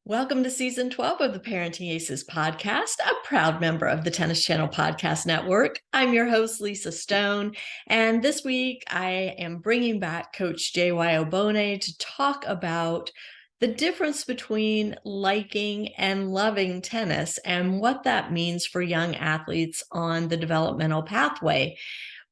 Welcome to season 12 of the Parenting Aces Podcast, a proud member of the Tennis Channel Podcast Network. I'm your host, Lisa Stone, and this week I am bringing back Coach JY Aubone to talk about the difference between liking and loving tennis and what that means for young athletes on the developmental pathway.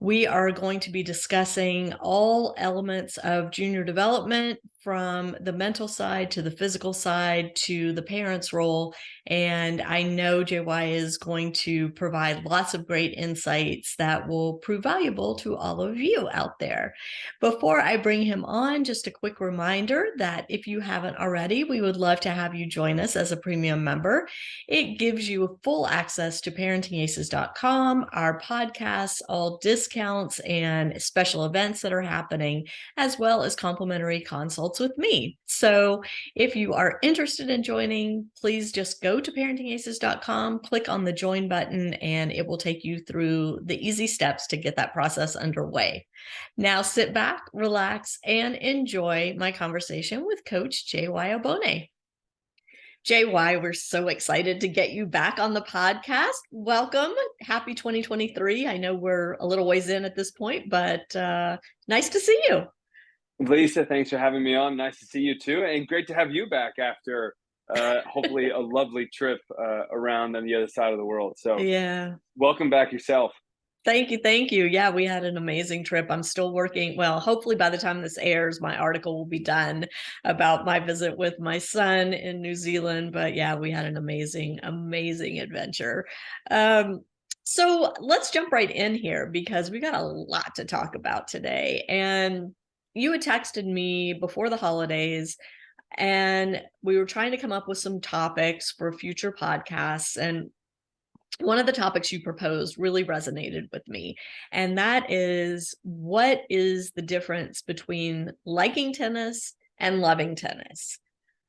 We are going to be discussing all elements of junior development, from the mental side to the physical side to the parent's role. And I know JY is going to provide lots of great insights that will prove valuable to all of you out there. Before I bring him on, just a quick reminder that if you haven't already, we would love to have you join us as a premium member. It gives you full access to ParentingAces.com, our podcasts, all discounts and special events that are happening, as well as complimentary consults with me. So if you are interested in joining, please just go to ParentingAces.com, click on the join button, and it will take you through the easy steps to get that process underway. Now sit back, relax, and enjoy my conversation with Coach JY Aubone. JY, we're so excited to get you back on the podcast. Welcome. Happy 2023. I know we're a little ways in at this point, but nice to see you. Lisa, thanks for having me on. Nice to see you too. And great to have you back after hopefully a lovely trip around on the other side of the world. So yeah, welcome back yourself. Thank you. Thank you. Yeah, we had an amazing trip. I'm still working. Well, hopefully by the time this airs, my article will be done about my visit with my son in New Zealand. But yeah, we had an amazing, amazing adventure. So let's jump right in here because we got a lot to talk about today. And you had texted me before the holidays, and we were trying to come up with some topics for future podcasts. And one of the topics you proposed really resonated with me, and that is, what is the difference between liking tennis and loving tennis?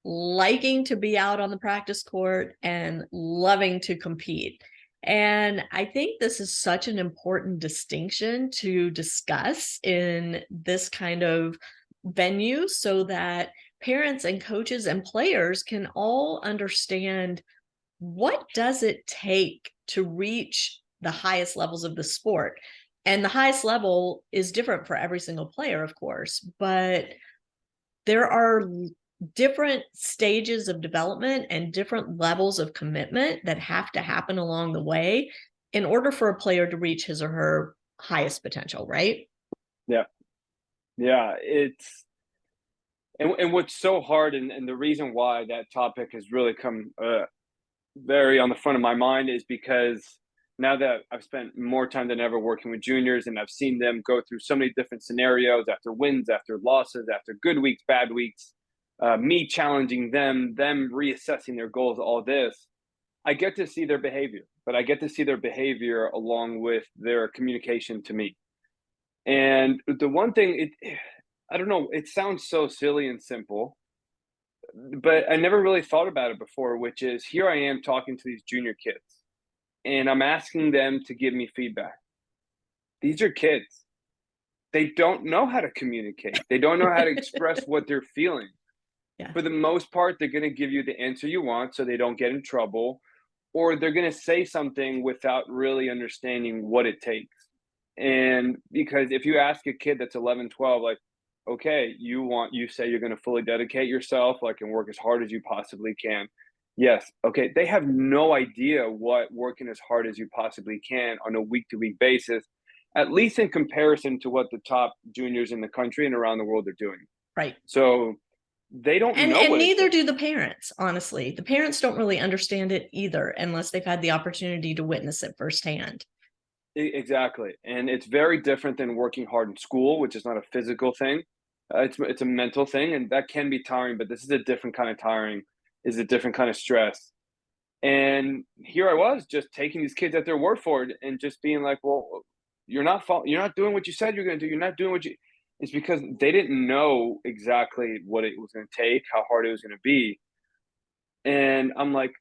Liking to be out on the practice court and loving to compete. And I think this is such an important distinction to discuss in this kind of venue so that parents and coaches and players can all understand, what does it take to reach the highest levels of the sport? And the highest level is different for every single player, of course, but there are different stages of development and different levels of commitment that have to happen along the way in order for a player to reach his or her highest potential, right? Yeah. It's and what's so hard, and the reason why that topic has really come very on the front of my mind is because now that I've spent more time than ever working with juniors, and I've seen them go through so many different scenarios, after wins, after losses, after good weeks, bad weeks, me challenging them reassessing their goals, all this, I get to see their behavior, but I get to see their behavior along with their communication to me. And the one thing, I don't know, it sounds so silly and simple, but I never really thought about it before, which is, here I am talking to these junior kids, and I'm asking them to give me feedback. These are kids. They don't know how to communicate. They don't know how to express what they're feeling. Yeah. For the most part, they're going to give you the answer you want so they don't get in trouble, or they're going to say something without really understanding what it takes. And because if you ask a kid that's 11, 12, like, okay, you say you're going to fully dedicate yourself, like, and work as hard as you possibly can. Yes. Okay. They have no idea what working as hard as you possibly can on a week to week basis, at least in comparison to what the top juniors in the country and around the world are doing. Right. So they don't know and what neither do the parents. Honestly, the parents don't really understand it either unless they've had the opportunity to witness it firsthand. Exactly. And it's very different than working hard in school, which is not a physical thing. It's a mental thing, and that can be tiring, but this is a different kind of tiring, is a different kind of stress. And here I was just taking these kids at their word for it and just being like, well, you're not doing what you said you're going to do. You're not doing what you, it's because they didn't know exactly what it was going to take, how hard it was going to be. And I'm like,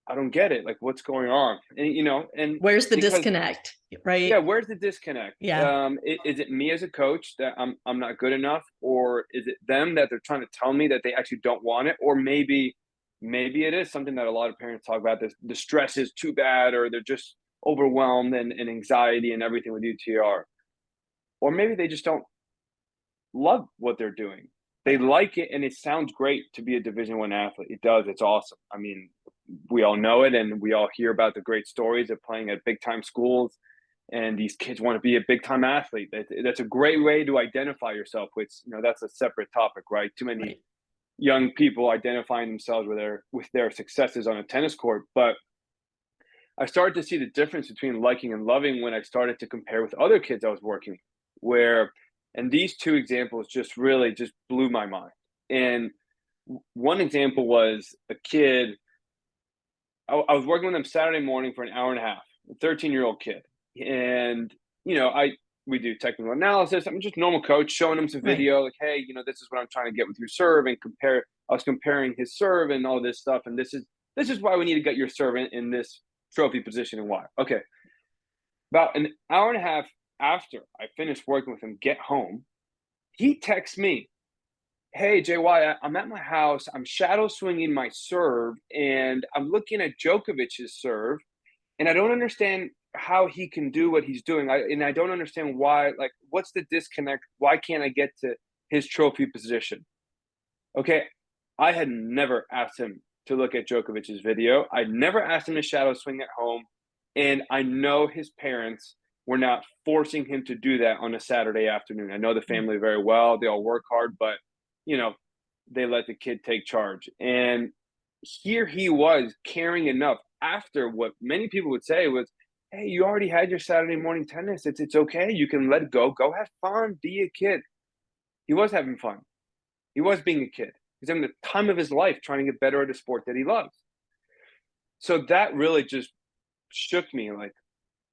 I don't get it. Like, what's going on? And Where's the because, disconnect, right? yeah, where's the disconnect? Yeah. Is it me as a coach that I'm not good enough, or is it them that they're trying to tell me that they actually don't want it, or maybe maybe it is something that a lot of parents talk about. The stress is too bad, or they're just overwhelmed and anxiety and everything with UTR. Or maybe they just don't love what they're doing. They like it, and it sounds great to be a Division I athlete. It does. It's awesome. I mean, we all know it, and we all hear about the great stories of playing at big time schools, and these kids want to be a big time athlete. That's a great way to identify yourself, which, that's a separate topic, right? Too many young people identifying themselves with their successes on a tennis court. But I started to see the difference between liking and loving when I started to compare with other kids I was working with, and these two examples just really just blew my mind. And one example was a kid. I was working with them Saturday morning for an hour and a half, a 13-year-old kid. And, we do technical analysis. I'm just a normal coach showing him some video, like, hey, this is what I'm trying to get with your serve, and I was comparing his serve and all this stuff. And this is why we need to get your serve in this trophy position and why. Okay. About an hour and a half after I finished working with him, get home, he texts me, hey, JY, I'm at my house. I'm shadow swinging my serve, and I'm looking at Djokovic's serve, and I don't understand how he can do what he's doing. I don't understand why, like, what's the disconnect? Why can't I get to his trophy position? Okay, I had never asked him to look at Djokovic's video. I'd never asked him to shadow swing at home, and I know his parents were not forcing him to do that on a Saturday afternoon. I know the family very well. They all work hard, but they let the kid take charge. And here he was caring enough after what many people would say was, hey, you already had your Saturday morning tennis. It's okay. You can let it go. Go have fun. Be a kid. He was having fun. He was being a kid. He's having the time of his life trying to get better at a sport that he loves. So that really just shook me. Like,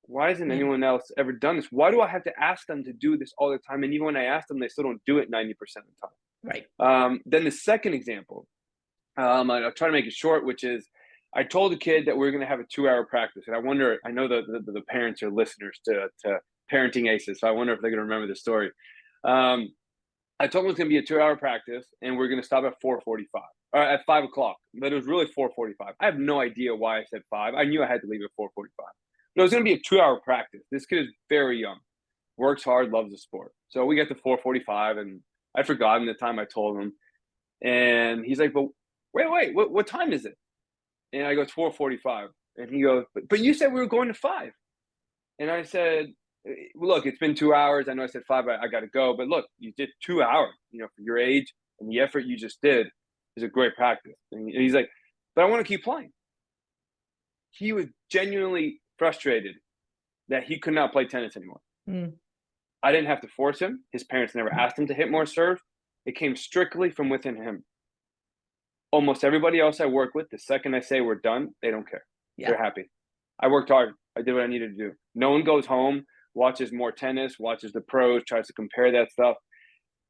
why hasn't anyone else ever done this? Why do I have to ask them to do this all the time? And even when I ask them, they still don't do it 90% of the time. Right. Then the second example, I'll try to make it short, which is I told the kid that we are going to have a 2-hour practice. And I know the parents are listeners to Parenting Aces, so I wonder if they're going to remember the story. I told them it's going to be a 2-hour practice, and we're going to stop at 4:45 or at 5 o'clock. But it was really 4:45. I have no idea why I said 5. I knew I had to leave at 4:45. But it was going to be a 2-hour practice. This kid is very young, works hard, loves the sport. So we get to 4:45, and I'd forgotten the time I told him. And he's like, but wait, what time is it? And I go, it's 4:45. And he goes, but you said we were going to 5. And I said, look, it's been 2 hours. I know I said 5, I got to go. But look, you did 2 hours, for your age, and the effort you just did is a great practice. And he's like, but I want to keep playing. He was genuinely frustrated that he could not play tennis anymore. I didn't have to force him. His parents never asked him to hit more serve. It came strictly from within him. Almost everybody else I work with, the second I say we're done, they don't care. Yeah. They're happy. I worked hard. I did what I needed to do. No one goes home, watches more tennis, watches the pros, tries to compare that stuff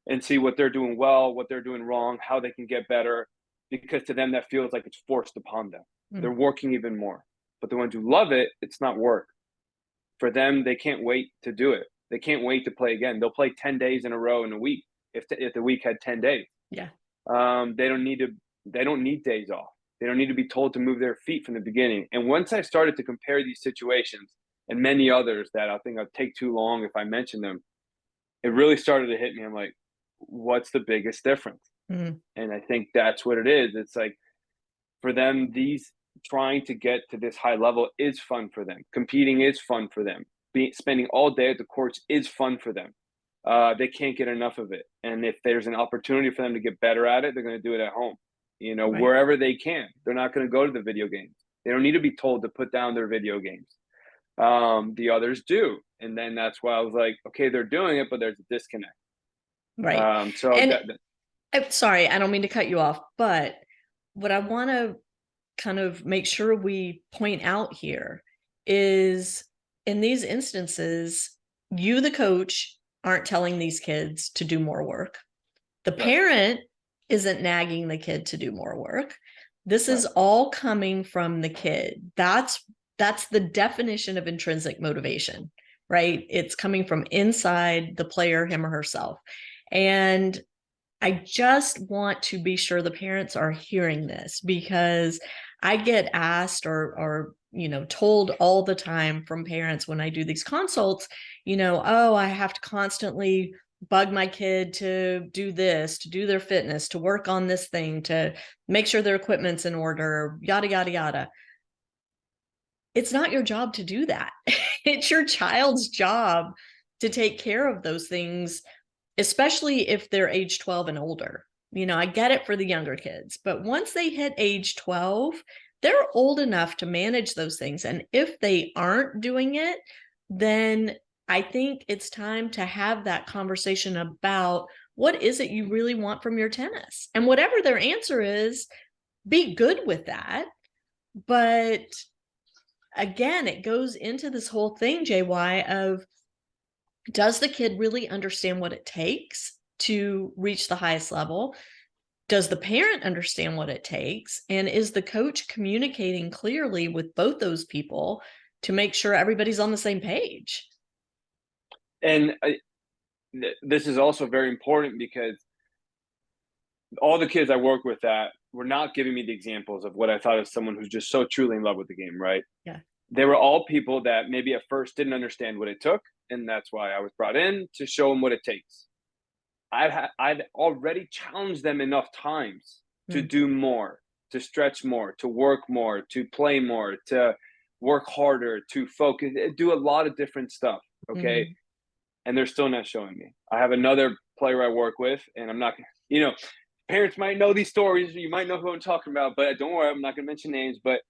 and see what they're doing well, what they're doing wrong, how they can get better, because to them that feels like it's forced upon them. They're working even more. But the ones who love it, it's not work. For them, they can't wait to do it. They can't wait to play again. They'll play 10 days in a row in a week if the week had 10 days. Yeah. They don't need days off. They don't need to be told to move their feet from the beginning. And once I started to compare these situations and many others that I think I'd take too long if I mention them, it really started to hit me. I'm like, what's the biggest difference? And I think that's what it is. It's like, for them, trying to get to this high level is fun for them. Competing is fun for them. Spending all day at the courts is fun for them. They can't get enough of it. And if there's an opportunity for them to get better at it, they're going to do it at home, right, wherever they can. They're not going to go to the video games. They don't need to be told to put down their video games. The others do. And then that's why I was like, okay, they're doing it, but there's a disconnect. Right. I'm sorry, I don't mean to cut you off, but what I want to kind of make sure we point out here is, in these instances, you, the coach, aren't telling these kids to do more work. The parent isn't nagging the kid to do more work. This is all coming from the kid. That's the definition of intrinsic motivation, right? It's coming from inside the player, him or herself. And I just want to be sure the parents are hearing this, because I get asked or told all the time from parents when I do these consults, oh, I have to constantly bug my kid to do this, to do their fitness, to work on this thing, to make sure their equipment's in order, yada, yada, yada. It's not your job to do that. It's your child's job to take care of those things, especially if they're age 12 and older. I get it for the younger kids, but once they hit age 12, they're old enough to manage those things. And if they aren't doing it, then I think it's time to have that conversation about what is it you really want from your tennis. And whatever their answer is, be good with that. But again, it goes into this whole thing, JY, of does the kid really understand what it takes to reach the highest level? Does the parent understand what it takes? And is the coach communicating clearly with both those people to make sure everybody's on the same page? And this is also very important, because all the kids I work with that were not giving me the examples of what I thought of someone who's just so truly in love with the game, right? Yeah. They were all people that maybe at first didn't understand what it took, and that's why I was brought in to show them what it takes. I'd already challenged them enough times to do more, to stretch more, to work more, to play more, to work harder, to focus, do a lot of different stuff. Okay. And they're still not showing me. I have another player I work with, and I'm not, parents might know these stories. You might know who I'm talking about, but don't worry, I'm not going to mention names. But,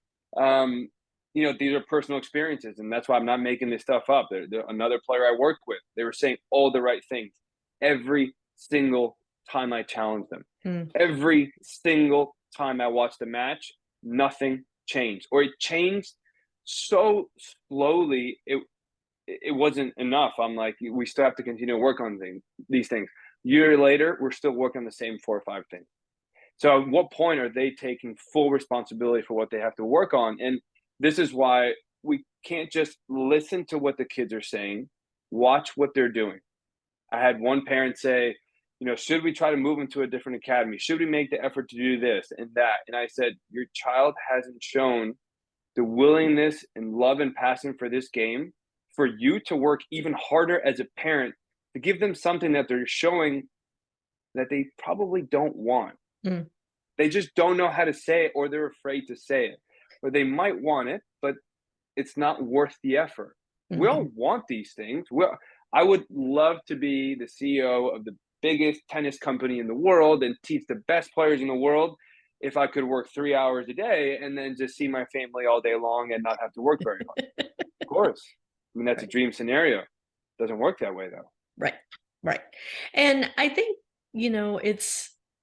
these are personal experiences, and that's why I'm not making this stuff up. They're another player I worked with. They were saying all the right things every single time I challenged them. Every single time I watched the match, nothing changed, or it changed so slowly. It wasn't enough. I'm like, we still have to continue to work on these things. Year later, we're still working on the same 4 or 5 things. So at what point are they taking full responsibility for what they have to work on? And this is why we can't just listen to what the kids are saying, watch what they're doing. I had one parent say, should we try to move them to a different academy? Should we make the effort to do this and that? And I said, your child hasn't shown the willingness and love and passion for this game for you to work even harder as a parent to give them something that they're showing that they probably don't want. They just don't know how to say it, or they're afraid to say it, or they might want it, but it's not worth the effort. We all want these things. I would love to be the CEO of the biggest tennis company in the world and teach the best players in the world if I could work 3 hours a day and then just see my family all day long and not have to work very hard. Of course. I mean, that's a dream scenario. Doesn't work that way, though. Right. And I think,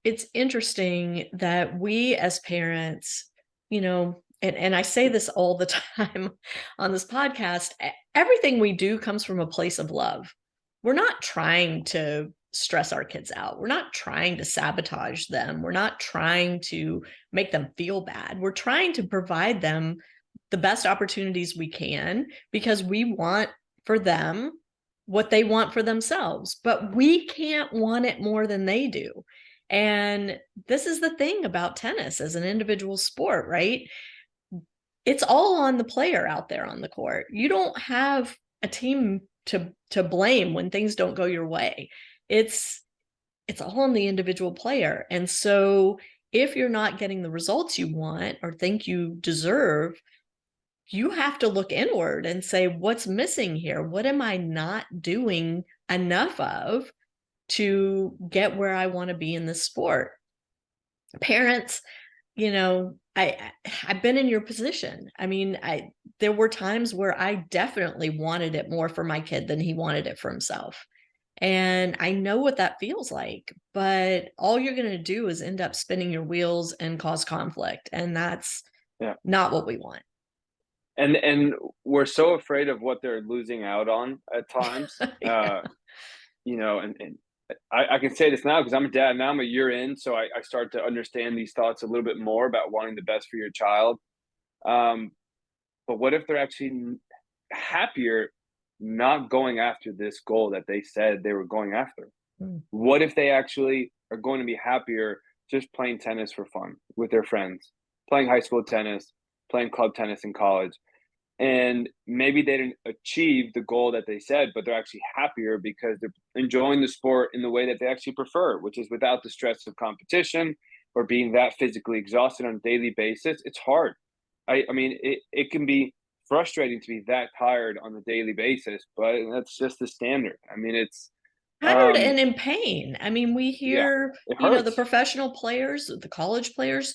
it's interesting that we as parents, and I say this all the time on this podcast, everything we do comes from a place of love. We're not trying to stress our kids out. We're not trying to sabotage them. We're not trying to make them feel bad. We're trying to provide them the best opportunities we can, because we want for them what they want for themselves, but we can't want it more than they do. And this is the thing about tennis as an individual sport, right? It's all on the player out there on the court. You don't have a team to blame when things don't go your way. It's all on the individual player. And so if you're not getting the results you want or think you deserve, you have to look inward and say, what's missing here? What am I not doing enough of to get where I want to be in this sport? Parents, I've been in your position. I mean, there were times where I definitely wanted it more for my kid than he wanted it for himself. And I know what that feels like, but all you're going to do is end up spinning your wheels and cause conflict. And that's not what we want. And we're so afraid of what they're losing out on at times. And I can say this now because I'm a dad now. I'm a year in, so I start to understand these thoughts a little bit more about wanting the best for your child. But what if they're actually happier not going after this goal that they said they were going after? What if they actually are going to be happier just playing tennis for fun with their friends, playing high school tennis, playing club tennis in college. And maybe they didn't achieve the goal that they said, but they're actually happier because they're enjoying the sport in the way that they actually prefer, which is without the stress of competition or being that physically exhausted on a daily basis. It's hard. I mean, it can be frustrating to be that tired on a daily basis, but that's just the standard. I mean, it's Tired and in pain. I mean, we yeah, hear, it the hurts. professional players, the college players,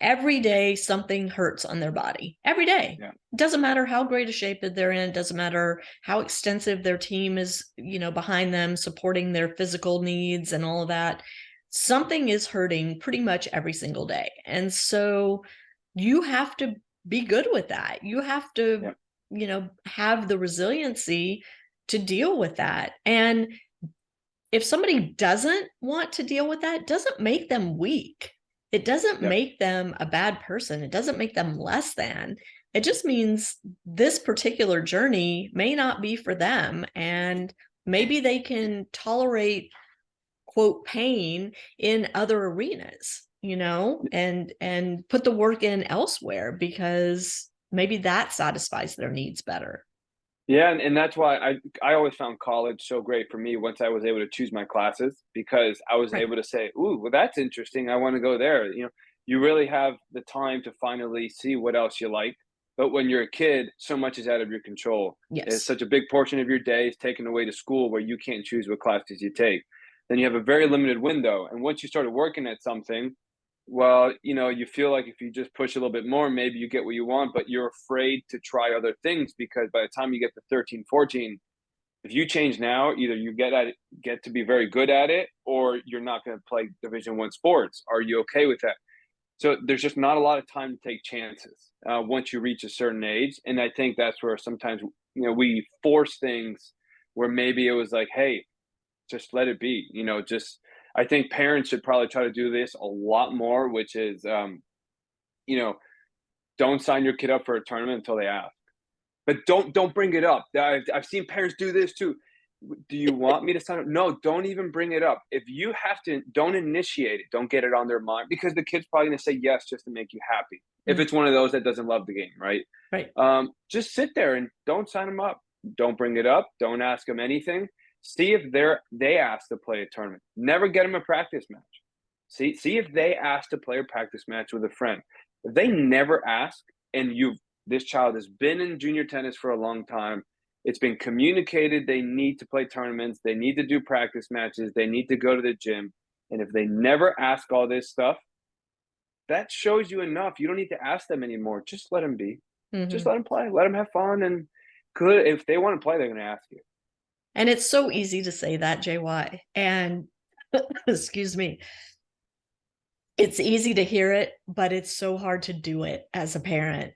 every day something hurts on their body. Every day. Yeah, It doesn't matter how great a shape that they're in. It doesn't matter how extensive their team is, behind them, supporting their physical needs and all of that. Something is hurting pretty much every single day. And so you have to be good with that. You have to, yeah, have the resiliency to deal with that. And if somebody doesn't want to deal with that, it doesn't make them weak. It doesn't yeah. make them a bad person. It doesn't make them less than. It just means this particular journey may not be for them. And maybe they can tolerate, quote, pain in other arenas, and put the work in elsewhere because maybe that satisfies their needs better. Yeah, and that's why I always found college so great for me once I was able to choose my classes because I was Right. able to say, "Ooh, well, that's interesting. I want to go there." You really have the time to finally see what else you like. But when you're a kid, so much is out of your control. It's Yes. such a big portion of your day is taken away to school where you can't choose what classes you take. Then you have a very limited window. And once you started working at something, well, you feel like if you just push a little bit more, maybe you get what you want, but you're afraid to try other things because by the time you get to 13, 14, if you change now, either you get to be very good at it, or you're not going to play Division 1 sports. Are you okay with that? So there's just not a lot of time to take chances once you reach a certain age, and I think that's where sometimes we force things where maybe it was like, hey, just let it be. Just I think parents should probably try to do this a lot more, which is, you know, don't sign your kid up for a tournament until they ask. But don't bring it up. I've seen parents do this too. Do you want me to sign up? No, don't even bring it up. If you have to, don't initiate it. Don't get it on their mind because the kid's probably going to say yes just to make you happy. If Mm, it's one of those that doesn't love the game, right? right. Just sit there and don't sign them up. Don't bring it up. Don't ask them anything. See if they ask to play a tournament. Never get them a practice match. See if they ask to play a practice match with a friend. If they never ask, and this child has been in junior tennis for a long time, it's been communicated they need to play tournaments, they need to do practice matches, they need to go to the gym, and if they never ask all this stuff, that shows you enough. You don't need to ask them anymore. Just let them be. Just Hmm. let them play. Let them have fun. And good, if they want to play, they're going to ask you. And it's so easy to say that, JY. And excuse me, it's easy to hear it, but it's so hard to do it as a parent,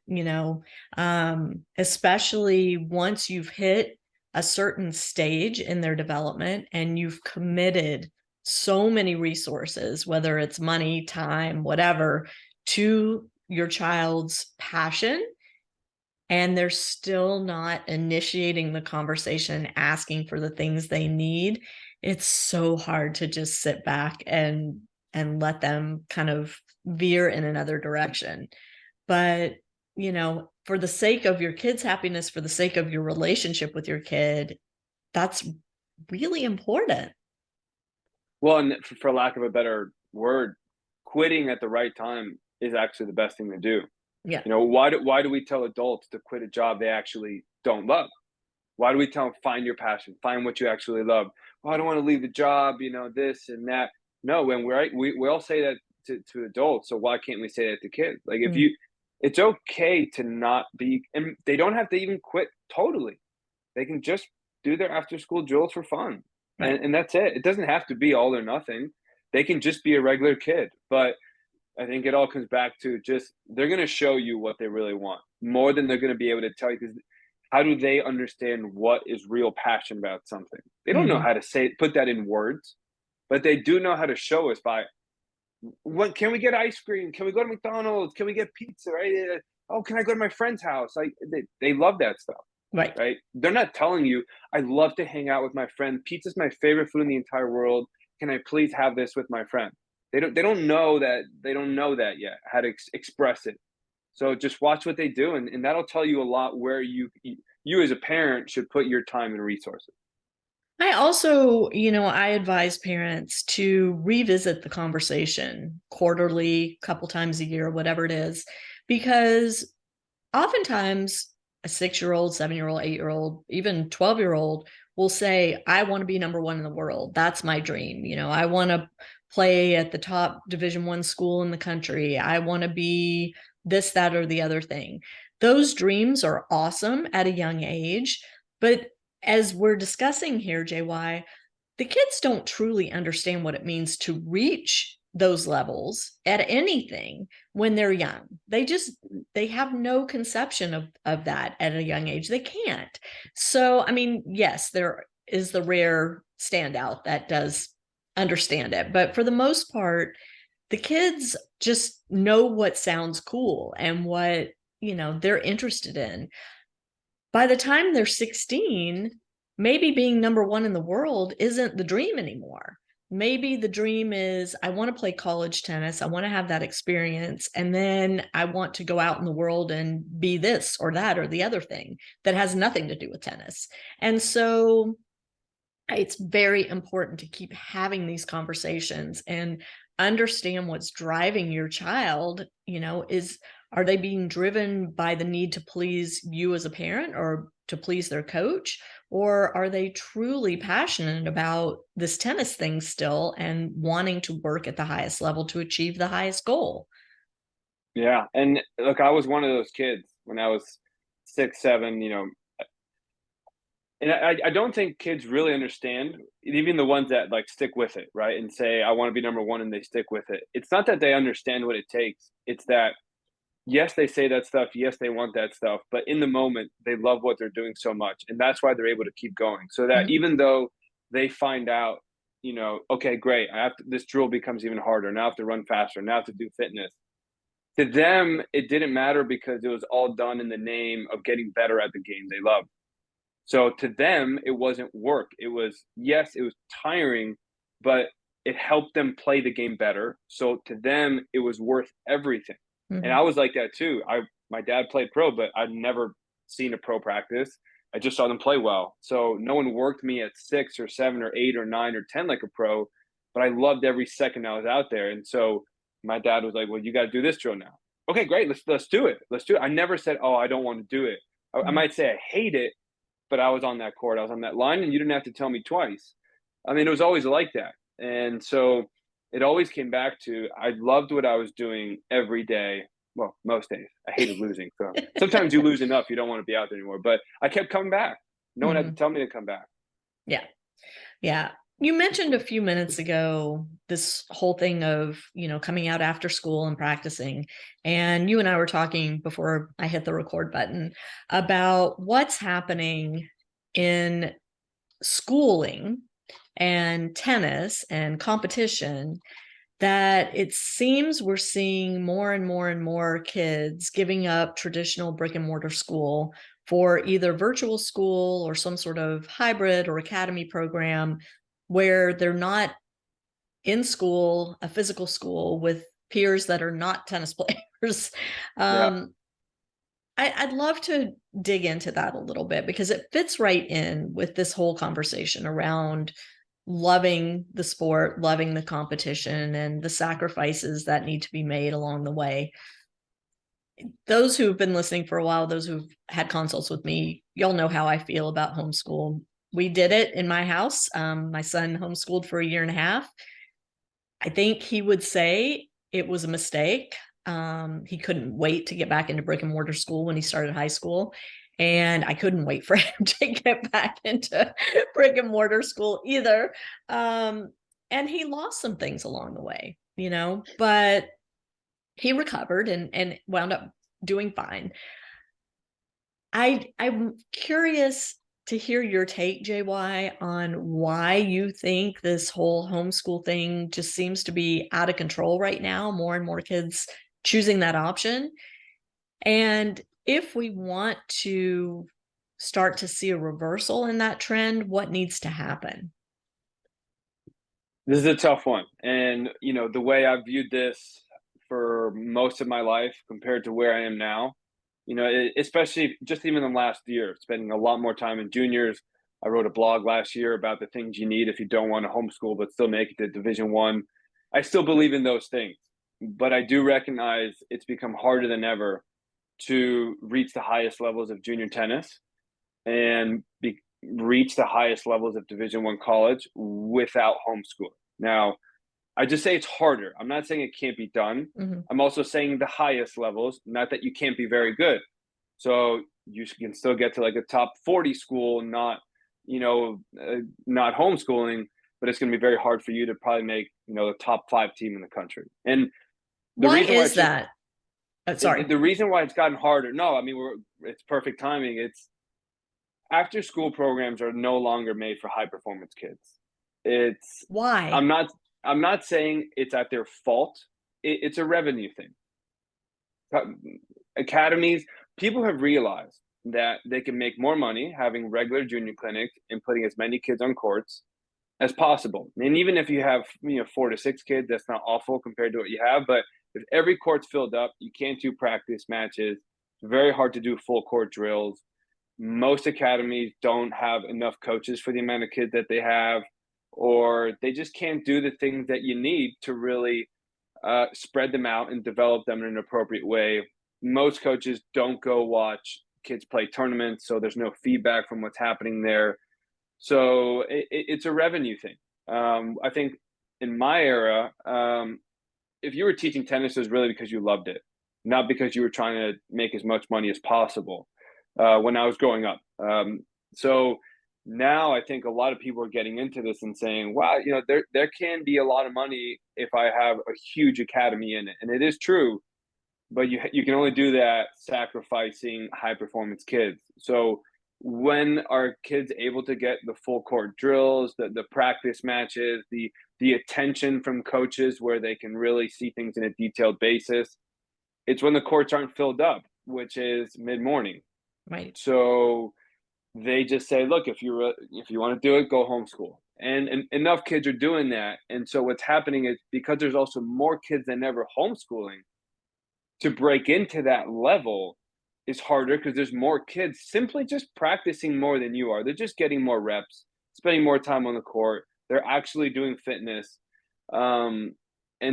especially once you've hit a certain stage in their development and you've committed so many resources, whether it's money, time, whatever, to your child's passion, and they're still not initiating the conversation, asking for the things they need. It's so hard to just sit back and let them kind of veer in another direction. But, for the sake of your kid's happiness, for the sake of your relationship with your kid, that's really important. Well, and for lack of a better word, quitting at the right time is actually the best thing to do. Yeah. Why do we tell adults to quit a job they actually don't love? Why do we tell them find your passion, find what you actually love? Well, I don't want to leave the job, this and that. No, when we all say that to adults, so why can't we say that to kids? Like Mm, it's okay to not be, and they don't have to even quit totally. They can just do their after school drills for fun, right. and that's it. It doesn't have to be all or nothing. They can just be a regular kid, but I think it all comes back to just they're going to show you what they really want more than they're going to be able to tell you. Because how do they understand what is real passion about something? They don't know Mhm. how to put that in words, but they do know how to show us by what can we get ice cream? Can we go to McDonald's? Can we get pizza? Right? Oh, can I go to my friend's house? Like they love that stuff, Right. right? They're not telling you, I love to hang out with my friend. Pizza's my favorite food in the entire world. can I please have this with my friend? They don't know that yet, how to express it. So just watch what they do, and that'll tell you a lot where you as a parent should put your time and resources. I also, I advise parents to revisit the conversation quarterly, couple times a year, whatever it is, because oftentimes a 6-year-old, 7-year-old, 8-year-old, even 12-year-old will say, I want to be number one in the world. That's my dream. I want to play at the top Division I school in the country. I want to be this, that, or the other thing. Those dreams are awesome at a young age. But as we're discussing here, JY, the kids don't truly understand what it means to reach those levels at anything when they're young. They have no conception of that at a young age. They can't. So, I mean, yes, there is the rare standout that does understand it, but for the most part, the kids just know what sounds cool and what, they're interested in. By the time they're 16, maybe being number one in the world isn't the dream anymore. Maybe the dream is, I want to play college tennis. I want to have that experience. And then I want to go out in the world and be this or that or the other thing that has nothing to do with tennis. And so it's very important to keep having these conversations and understand what's driving your child. Are they being driven by the need to please you as a parent or to please their coach? Or are they truly passionate about this tennis thing still and wanting to work at the highest level to achieve the highest goal? Yeah, and look, I was one of those kids when I was 6, 7, and I don't think kids really understand, even the ones that, like, stick with it, right, and say, "I wanna be number 1," and they stick with it. It's not that they understand what it takes, it's that, yes, they say that stuff, yes, they want that stuff, but in the moment, they love what they're doing so much, and that's why they're able to keep going, so that Mhm. even though they find out, "Okay, great, I have to this drill becomes even harder, now I have to run faster, now I have to do fitness." To them, it didn't matter because it was all done in the name of getting better at the game they love. So to them, it wasn't work. It was, yes, it was tiring, but it helped them play the game better. So to them, it was worth everything. And I Mhm. was like that too. My dad played pro, but I'd never seen a pro practice. I just saw them play well. So no one worked me at 6 or 7 or 8 or 9 or 10 like a pro, but I loved every second I was out there. And so my dad was like, "Well, you got to do this drill now." Okay, great. Let's do it. Let's do it. I never said, "Oh, I don't want to do it." I Mhm. might say I hate it, but I was on that court, I was on that line, and you didn't have to tell me twice. I mean, it was always like that. And so it always came back to I loved what I was doing every day. Well, most days. I hated losing. So sometimes you lose enough, you don't want to be out there anymore. But I kept coming back. No one had to Mhm. tell me to come back. Yeah. Yeah. You mentioned a few minutes ago this whole thing of, coming out after school and practicing. And you and I were talking before I hit the record button about what's happening in schooling and tennis and competition, that it seems we're seeing more and more and more kids giving up traditional brick and mortar school for either virtual school or some sort of hybrid or academy program where they're not in school, a physical school with peers that are not tennis players. Yeah. um, I'd love to dig into that a little bit because it fits right in with this whole conversation around loving the sport, loving the competition, and the sacrifices that need to be made along the way. Those who've been listening for a while, those who've had consults with me, y'all know how I feel about homeschool. We did it in my house. My son homeschooled for a year and a half. I think he would say it was a mistake. He couldn't wait to get back into brick and mortar school when he started high school. And I couldn't wait for him to get back into brick and mortar school either. And he lost some things along the way, but he recovered and wound up doing fine. I'm curious to hear your take, JY, on why you think this whole homeschool thing just seems to be out of control right now. More and more kids choosing that option. And if we want to start to see a reversal in that trend, what needs to happen? This is a tough one. And, the way I've viewed this for most of my life compared to where I am now, especially just even the last year, spending a lot more time in juniors. I wrote a blog last year about the things you need if you don't want to homeschool but still make it to Division One. I still believe in those things, but I do recognize it's become harder than ever to reach the highest levels of junior tennis and reach the highest levels of Division One college without homeschooling. Now, I just say it's harder. I'm not saying it can't be done. Mm-hmm. I'm also saying the highest levels, not that you can't be very good. So you can still get to like a top 40 school, not homeschooling, but it's going to be very hard for you to probably make, the top 5 team in the country. And the Why reason why is that? Oh, sorry. the reason why it's gotten harder, no, I mean, it's perfect timing. It's after school programs are no longer made for high performance kids. It's Why? I'm not I'm not saying it's at their fault. It's a revenue thing. Academies, people have realized that they can make more money having regular junior clinics and putting as many kids on courts as possible. And even if you have 4 to 6 kids, that's not awful compared to what you have. But if every court's filled up, you can't do practice matches. It's very hard to do full court drills. Most academies don't have enough coaches for the amount of kids that they have, or they just can't do the things that you need to really spread them out and develop them in an appropriate way. Most coaches don't go watch kids play tournaments, so there's no feedback from what's happening there. So it's a revenue thing. I think in my era, if you were teaching tennis, it was really because you loved it, not because you were trying to make as much money as possible. When I was growing up, so now I think a lot of people are getting into this and saying, "Wow, there can be a lot of money if I have a huge academy in it," and it is true. But you can only do that sacrificing high performance kids. So when are kids able to get the full court drills, the practice matches, the attention from coaches where they can really see things in a detailed basis? It's when the courts aren't filled up, which is mid morning. Right. So they just say, look, if you want to do it, go homeschool. And enough kids are doing that. And so what's happening is because there's also more kids than ever homeschooling, to break into that level is harder because there's more kids simply just practicing more than you are. They're just getting more reps, spending more time on the court. They're actually doing fitness. And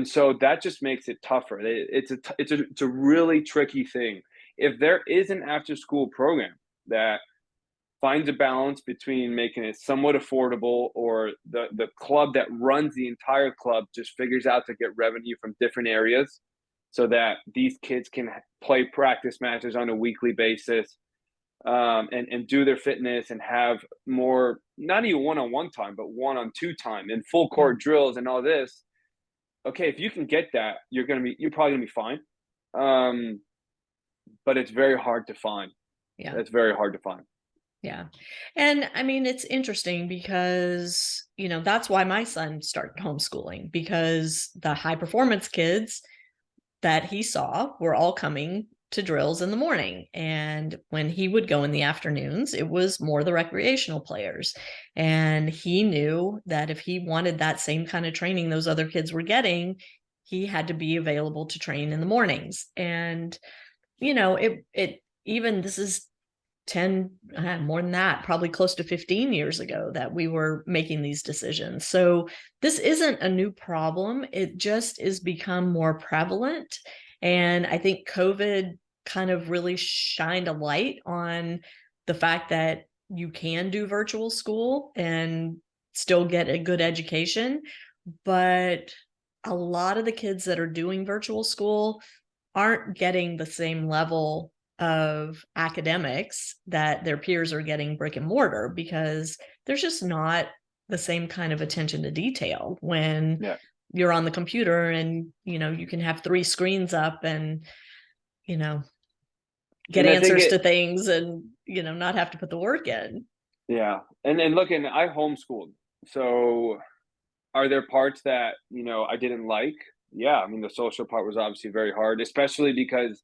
so that just makes it tougher. It's a really tricky thing. If there is an after school program that finds a balance between making it somewhat affordable, or the club that runs the entire club just figures out to get revenue from different areas so that these kids can play practice matches on a weekly basis, and do their fitness and have more, not even one-on-one time, but one-on-two time and full Yeah. court drills and all this. Okay, if you can get that, you're probably gonna be fine. But it's very hard to find. Yeah. It's very hard to find. Yeah. And I mean, it's interesting because, that's why my son started homeschooling, because the high performance kids that he saw were all coming to drills in the morning. And when he would go in the afternoons, it was more the recreational players. And he knew that if he wanted that same kind of training those other kids were getting, he had to be available to train in the mornings. And, even this is 10, more than that, probably close to 15 years ago that we were making these decisions. So this isn't a new problem. It just is become more prevalent. And I think COVID kind of really shined a light on the fact that you can do virtual school and still get a good education. But a lot of the kids that are doing virtual school aren't getting the same level of academics that their peers are getting brick and mortar, because there's just not the same kind of attention to detail when Yeah. you're on the computer and you can have 3 screens up and get And I think answers to things and not have to put the work in. yeah. And look, and I homeschooled. So are there parts that, I didn't like? Yeah. I mean, the social part was obviously very hard, especially because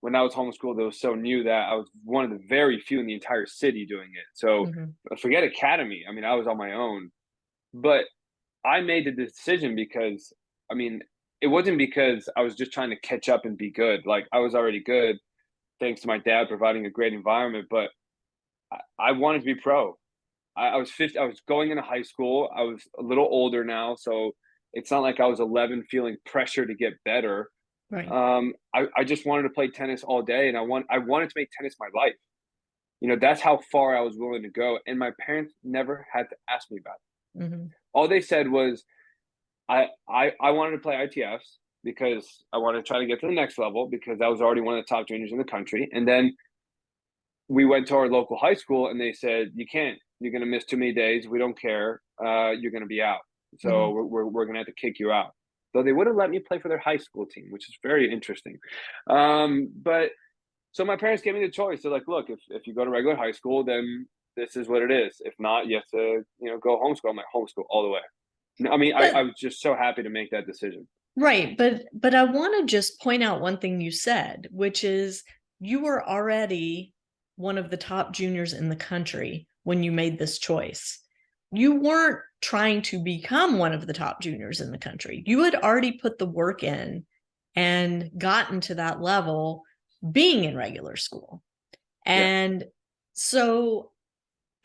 when I was homeschooled, it was so new that I was one of the very few in the entire city doing it. So Mhm. forget academy. I mean, I was on my own. But I made the decision because, I mean, it wasn't because I was just trying to catch up and be good. Like, I was already good thanks to my dad providing a great environment, but I wanted to be pro. I was 50. I was going into high school. I was a little older now, so it's not like I was 11 feeling pressure to get better. Right. I just wanted to play tennis all day, and I wanted to make tennis my life. That's how far I was willing to go, and my parents never had to ask me about it. Hmm. All they said was, I wanted to play ITFs because I wanted to try to get to the next level because I was already one of the top juniors in the country. And then we went to our local high school and they said, you can't, you're going to miss too many days. We don't care. You're going to be out. So Hmm. we're going to have to kick you out. So they would have let me play for their high school team, which is very interesting. But so my parents gave me the choice. They're like, look, if you go to regular high school, then this is what it is. If not, you have to, go homeschool. I'm like, homeschool all the way. No, I mean, I But was just so happy to make that decision. right, but I want to just point out one thing you said, which is you were already one of the top juniors in the country when you made this choice. You weren't trying to become one of the top juniors in the country. You had already put the work in and gotten to that level being in regular school. Yeah. And so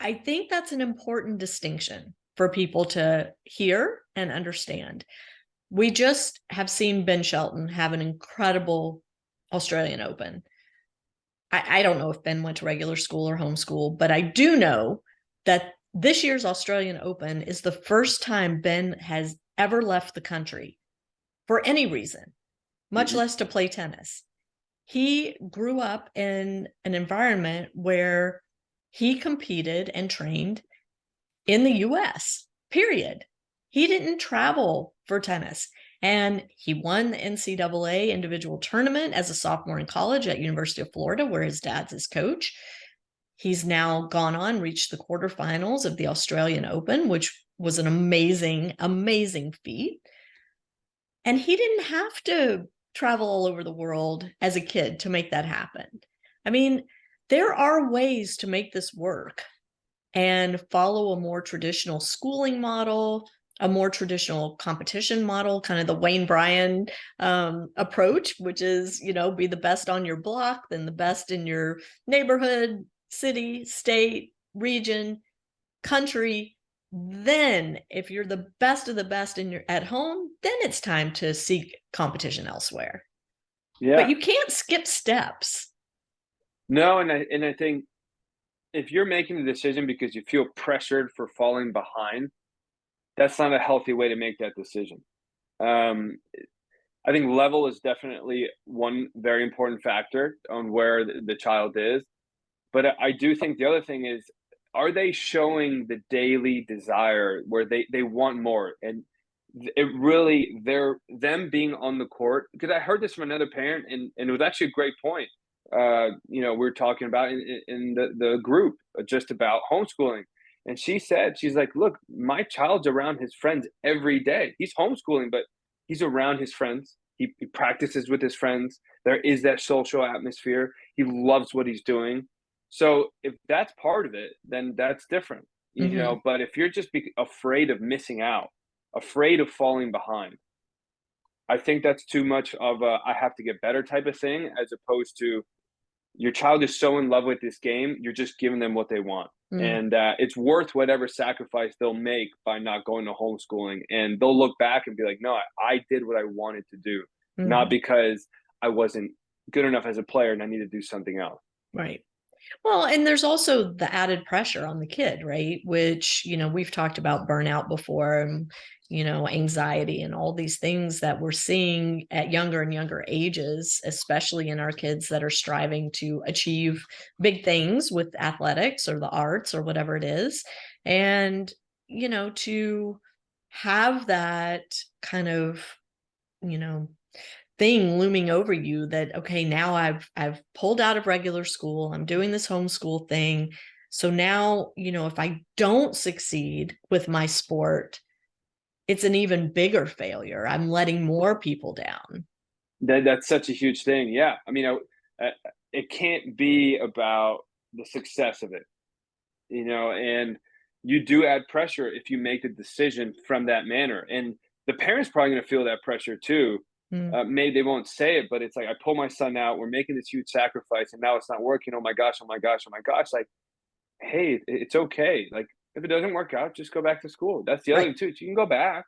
I think that's an important distinction for people to hear and understand. We just have seen Ben Shelton have an incredible Australian Open. I don't know if Ben went to regular school or homeschool, but I do know that this year's Australian Open is the first time Ben has ever left the country for any reason, much Hmm. less to play tennis. He grew up in an environment where he competed and trained in the US, period. He didn't travel for tennis. And he won the NCAA individual tournament as a sophomore in college at University of Florida, where his dad's his coach. He's now gone on, reached the quarterfinals of the Australian Open, which was an amazing, amazing feat. And he didn't have to travel all over the world as a kid to make that happen. I mean, there are ways to make this work and follow a more traditional schooling model, a more traditional competition model, kind of the Wayne Bryan approach, which is, be the best on your block, then the best in your neighborhood, city, state, region, country. Then, if you're the best of the best in your at home, then it's time to seek competition elsewhere. But Yeah. you can't skip steps. No, and I think if you're making the decision because you feel pressured for falling behind, that's not a healthy way to make that decision. Um, I think level is definitely one very important factor on where the child is. But I do think the other thing is, are they showing the daily desire where they want more? And it really, they're them being on the court, because I heard this from another parent, and it was actually a great point. We were talking about in the group just about homeschooling. And she said, she's like, look, my child's around his friends every day. He's homeschooling, but he's around his friends. He practices with his friends. There is that social atmosphere. He loves what he's doing. So if that's part of it, then that's different, Mm-hmm. But if you're just afraid of missing out, afraid of falling behind, I think that's too much of a I have to get better type of thing, as opposed to your child is so in love with this game, you're just giving them what they want. Mm-hmm. And it's worth whatever sacrifice they'll make by not going to homeschooling. And they'll look back and be like, no, I did what I wanted to do, not Mm-hmm. because I wasn't good enough as a player and I need to do something else. Right. Well, and there's also the added pressure on the kid, right? Which, we've talked about burnout before and, anxiety and all these things that we're seeing at younger and younger ages, especially in our kids that are striving to achieve big things with athletics or the arts or whatever it is. And, to have that kind of, you know, thing looming over you that, okay, now I've pulled out of regular school, I'm doing this homeschool thing, so now, if I don't succeed with my sport, it's an even bigger failure. I'm letting more people down. That's such a huge thing. Yeah, I mean, it can't be about the success of it, and you do add pressure if you make the decision from that manner. And the parent's probably going to feel that pressure too. Mm, Maybe they won't say it, but it's like, I pull my son out, we're making this huge sacrifice, and now it's not working. Oh my gosh, oh my gosh, oh my gosh. Like, hey, it's okay. Like, if it doesn't work out, just go back to school. That's the other right. thing too. You can go back.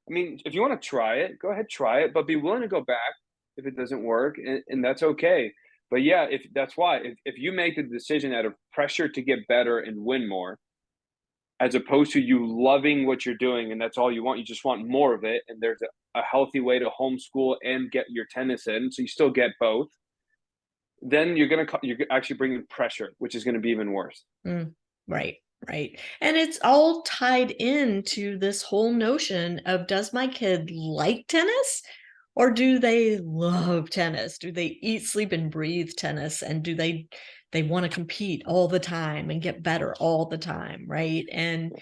I mean, if you want to try it, go ahead, try it, but be willing to go back if it doesn't work, and that's okay. But yeah, if that's why, if you make the decision out of pressure to get better and win more, as opposed to you loving what you're doing and that's all you want, you just want more of it, and there's a healthy way to homeschool and get your tennis in, so you still get both, then you're actually bringing pressure, which is going to be even worse. Mm, right, right. And it's all tied into this whole notion of, does my kid like tennis, or do they love tennis? Do they eat, sleep, and breathe tennis? And do they want to compete all the time and get better all the time, right? And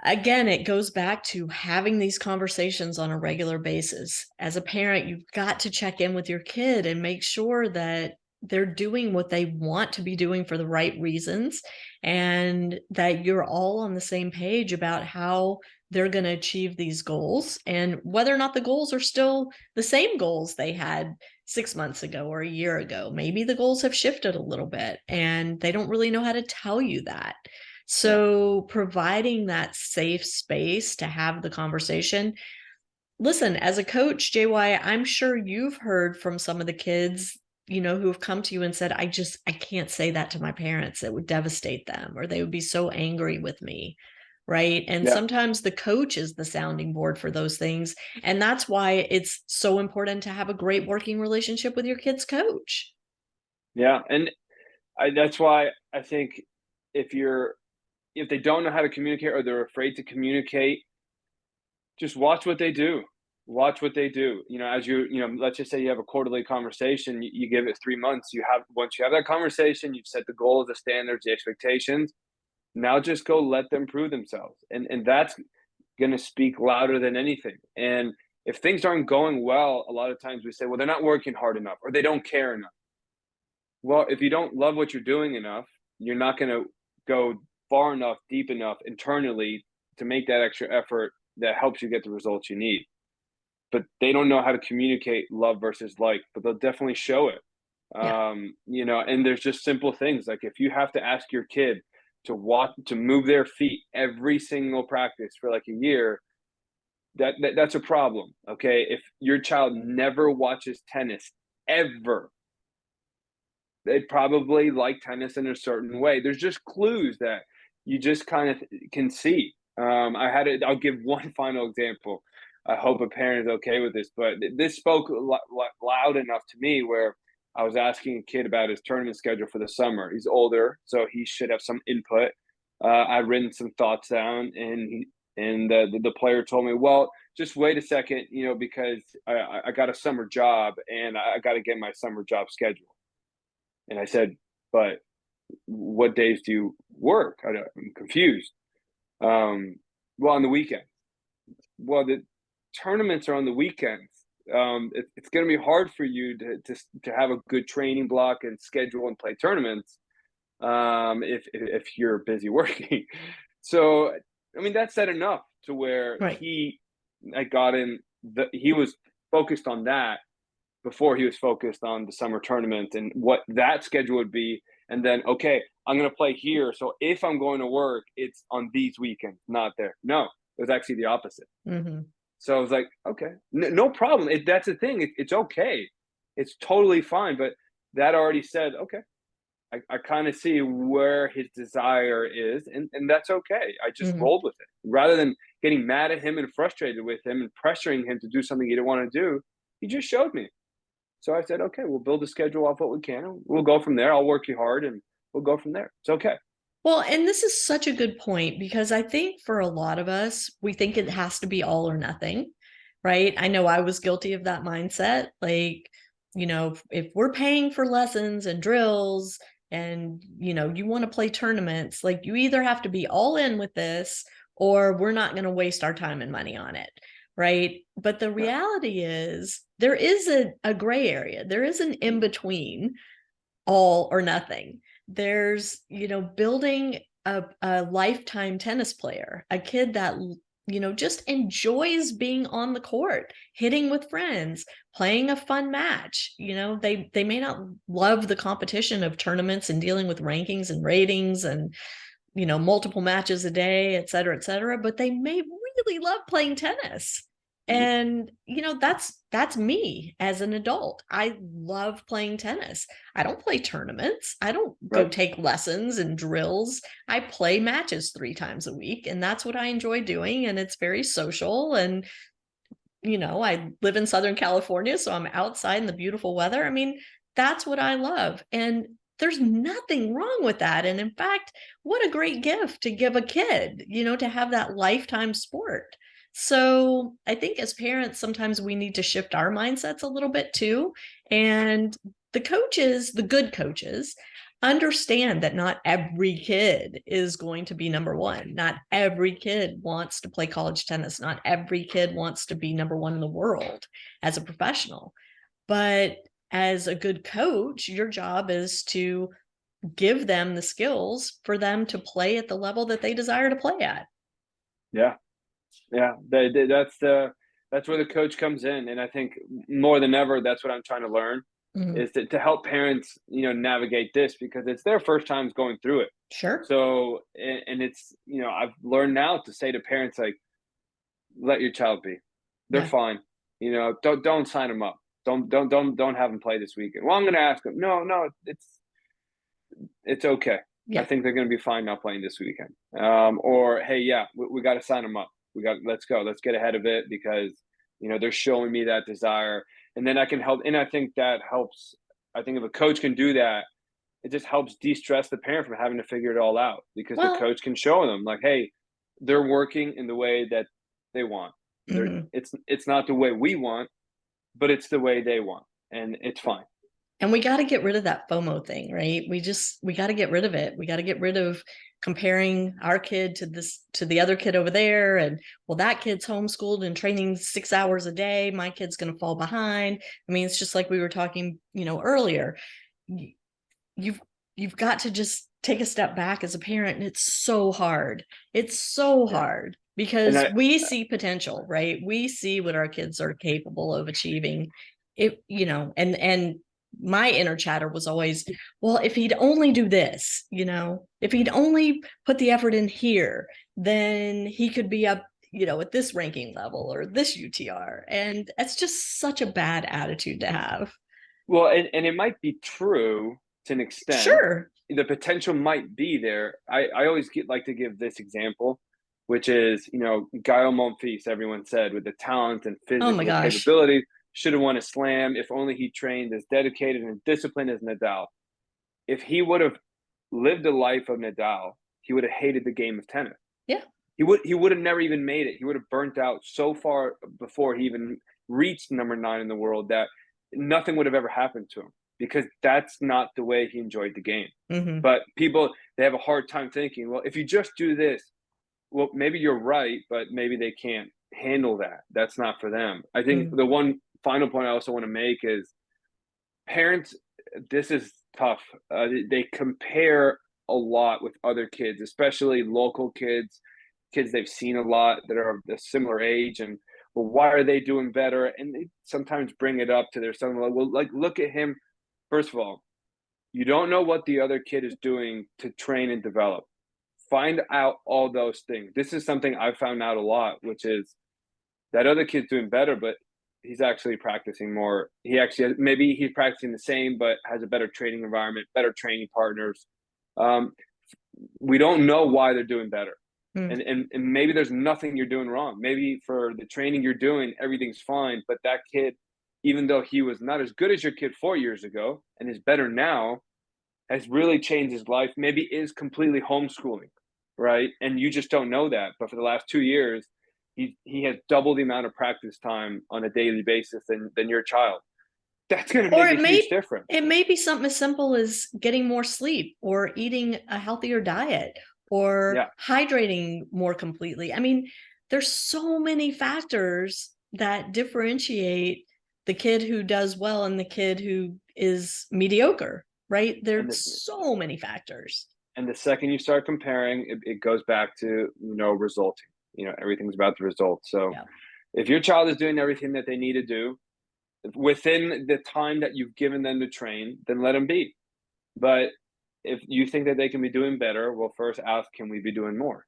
again, it goes back to having these conversations on a regular basis. As a parent, you've got to check in with your kid and make sure that they're doing what they want to be doing for the right reasons, and that you're all on the same page about how they're going to achieve these goals, and whether or not the goals are still the same goals they had 6 months ago or a year ago. Maybe the goals have shifted a little bit and they don't really know how to tell you that. Yeah. So providing that safe space to have the conversation. Listen, as a coach, JY, I'm sure you've heard from some of the kids, who have come to you and said, I can't say that to my parents. It would devastate them, or they would be so angry with me. Right. And Yeah. sometimes the coach is the sounding board for those things. And that's why it's so important to have a great working relationship with your kid's coach. Yeah. And that's why I think if you're if they don't know how to communicate or they're afraid to communicate, just watch what they do. Watch what they do. As let's just say you have a quarterly conversation, you give it 3 months. Once you have that conversation, you've set the goals, the standards, the expectations. Now just go let them prove themselves. And that's gonna speak louder than anything. And if things aren't going well, a lot of times we say, well, they're not working hard enough or they don't care enough. Well, if you don't love what you're doing enough, you're not gonna go far enough, deep enough internally to make that extra effort that helps you get the results you need. But they don't know how to communicate love versus like, but they'll definitely show it. Yeah. And there's just simple things like if you have to ask your kid to walk to move their feet every single practice for like a year, that's a problem. Okay. If your child never watches tennis ever, they'd probably like tennis in a certain way. There's just clues that you just kind of can see. I'll give one final example. I hope a parent is okay with this, but this spoke loud enough to me where I was asking a kid about his tournament schedule for the summer. He's older, so he should have some input. I'd written some thoughts down, and the player told me, "Well, just wait a second, because I got a summer job and I got to get my summer job schedule." And I said, "But what days do you work?" I'm confused. Well, on the weekend. Well, the tournaments are on the weekends. It's going to be hard for you to have a good training block and schedule and play tournaments if you're busy working. So, I mean, that said enough to where Right. I got in. He was focused on that before he was focused on the summer tournament and what that schedule would be. And then, okay, I'm going to play here. So if I'm going to work, it's on these weekends, not there. No, it was actually the opposite. Mm-hmm. So I was like, okay, no problem. That's the thing. It's okay. It's totally fine. But that already said, okay, I kind of see where his desire is, and that's okay. I just Mm-hmm. rolled with it. Rather than getting mad at him and frustrated with him and pressuring him to do something he didn't want to do, he just showed me. So I said, okay, we'll build a schedule off what we can. We'll go from there. I'll work you hard and we'll go from there. It's okay. Well, and this is such a good point, because I think for a lot of us, we think it has to be all or nothing, right? I know I was guilty of that mindset. Like, if we're paying for lessons and drills and, you want to play tournaments, like, you either have to be all in with this or we're not going to waste our time and money on it. Right. But the Yeah. reality is there is a gray area. There is an in between all or nothing. There's, building a lifetime tennis player, a kid that just enjoys being on the court, hitting with friends, playing a fun match. They may not love the competition of tournaments and dealing with rankings and ratings and multiple matches a day, et cetera, but they may really love playing tennis. And that's me as an adult. I love playing tennis. I don't play tournaments. I don't go take lessons and drills. I play matches 3 times a week, and that's what I enjoy doing. And it's very social. And I live in Southern California, so I'm outside in the beautiful weather. I mean, that's what I love. And there's nothing wrong with that. And in fact, what a great gift to give a kid, to have that lifetime sport. So I think as parents, sometimes we need to shift our mindsets a little bit too. And the coaches, the good coaches, understand that not every kid is going to be number one. Not every kid wants to play college tennis. Not every kid wants to be number one in the world as a professional. But as a good coach, your job is to give them the skills for them to play at the level that they desire to play at. Yeah. That's where the coach comes in. And I think more than ever, that's what I'm trying to learn is to help parents, navigate this, because it's their first times going through it. Sure. So, and it's, I've learned now to say to parents, like, let your child be. They're fine. Don't sign them up. Don't have them play this weekend. Well, I'm going to ask them. No, it's okay. Yeah. I think they're going to be fine not playing this weekend. Or, hey, yeah, we got to sign them up. Let's go. Let's get ahead of it, because, they're showing me that desire, and then I can help. And I think that helps. I think if a coach can do that, it just helps de-stress the parent from having to figure it all out, because the coach can show them, like, hey, they're working in the way that they want. It's not the way we want, but it's the way they want, and it's fine. And we got to get rid of that FOMO thing, right? We got to get rid of it. We got to get rid of comparing our kid to the other kid over there. And well, that kid's homeschooled and training 6 hours a day. My kid's going to fall behind. I mean, it's just like we were talking, earlier. You've got to just take a step back as a parent. And it's so hard. It's so hard, because we see potential, right? We see what our kids are capable of achieving. And my inner chatter was always, well, if he'd only do this, if he'd only put the effort in here, then he could be up, at this ranking level or this UTR. And that's just such a bad attitude to have. Well, and it might be true to an extent. Sure. The potential might be there. I always like to give this example, which is, Gael Monfils, everyone said, with the talent and physical capability, should have won a slam if only he trained as dedicated and disciplined as Nadal. If he would have lived a life of Nadal, he would have hated the game of tennis. Yeah. He would have never even made it. He would have burnt out so far before he even reached number 9 in the world that nothing would have ever happened to him, because that's not the way he enjoyed the game. But people, they have a hard time thinking, well, if you just do this, well, maybe you're right, but maybe they can't handle that. That's not for them. I think the one final point I also want to make is, parents, this is tough. They compare a lot with other kids, especially local kids they've seen a lot that are of a similar age, and well, why are they doing better? And they sometimes bring it up to their son, well, like, look at him. First of all, you don't know what the other kid is doing to train and develop. Find out all those things. This is something I've found out a lot, which is that other kid's doing better, but he's actually practicing more. Maybe he's practicing the same, but has a better training environment, better training partners. We don't know why they're doing better. And maybe there's nothing you're doing wrong. Maybe for the training you're doing, everything's fine. But that kid, even though he was not as good as your kid 4 years ago and is better now, has really changed his life. Maybe is completely homeschooling, right? And you just don't know that. But for the last 2 years, he has double the amount of practice time on a daily basis than your child. That's going to make a huge difference. It may be something as simple as getting more sleep, or eating a healthier diet, or hydrating more completely. I mean, there's so many factors that differentiate the kid who does well and the kid who is mediocre, right? There's so many factors. And the second you start comparing, it goes back to, resulting. Everything's about the results. So Yeah. if your child is doing everything that they need to do within the time that you've given them to train, then let them be. But if you think that they can be doing better, well, first ask, can we be doing more?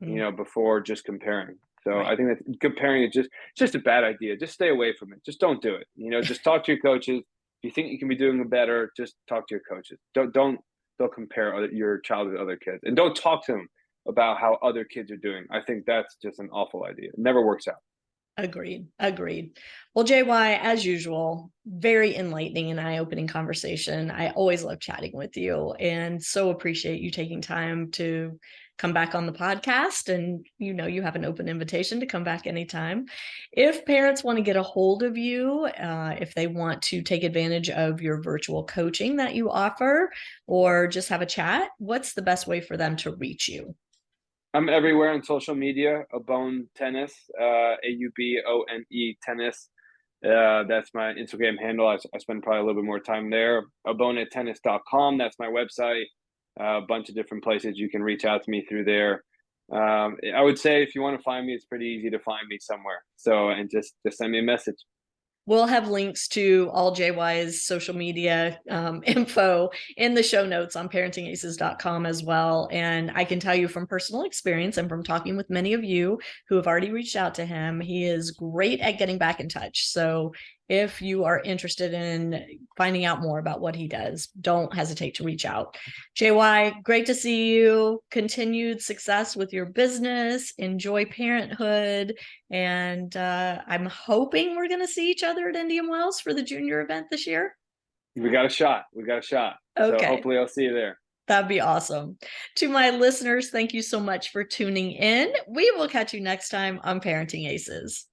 Before just comparing. So Right. I think that comparing is just a bad idea. Just stay away from it. Just don't do it. Just talk to your coaches. If you think you can be doing better, just talk to your coaches. Don't compare your child with other kids, and don't talk to them about how other kids are doing. I think that's just an awful idea. It never works out. Agreed. Well, JY, as usual, very enlightening and eye-opening conversation. I always love chatting with you and so appreciate you taking time to come back on the podcast. And you have an open invitation to come back anytime. If parents want to get a hold of you, if they want to take advantage of your virtual coaching that you offer, or just have a chat, what's the best way for them to reach you? I'm everywhere on social media. Aubone Tennis, Aubone Tennis. That's my Instagram handle. I spend probably a little bit more time there. AuboneTennis.com. That's my website. A bunch of different places you can reach out to me through there. I would say if you want to find me, it's pretty easy to find me somewhere. So, and just send me a message. We'll have links to all JY's social media info in the show notes on parentingaces.com as well. And I can tell you from personal experience and from talking with many of you who have already reached out to him, he is great at getting back in touch. So if you are interested in finding out more about what he does, don't hesitate to reach out. JY, great to see you. Continued success with your business. Enjoy parenthood. And I'm hoping we're going to see each other at Indian Wells for the junior event this year. We got a shot. Okay. So hopefully I'll see you there. That'd be awesome. To my listeners, thank you so much for tuning in. We will catch you next time on Parenting Aces.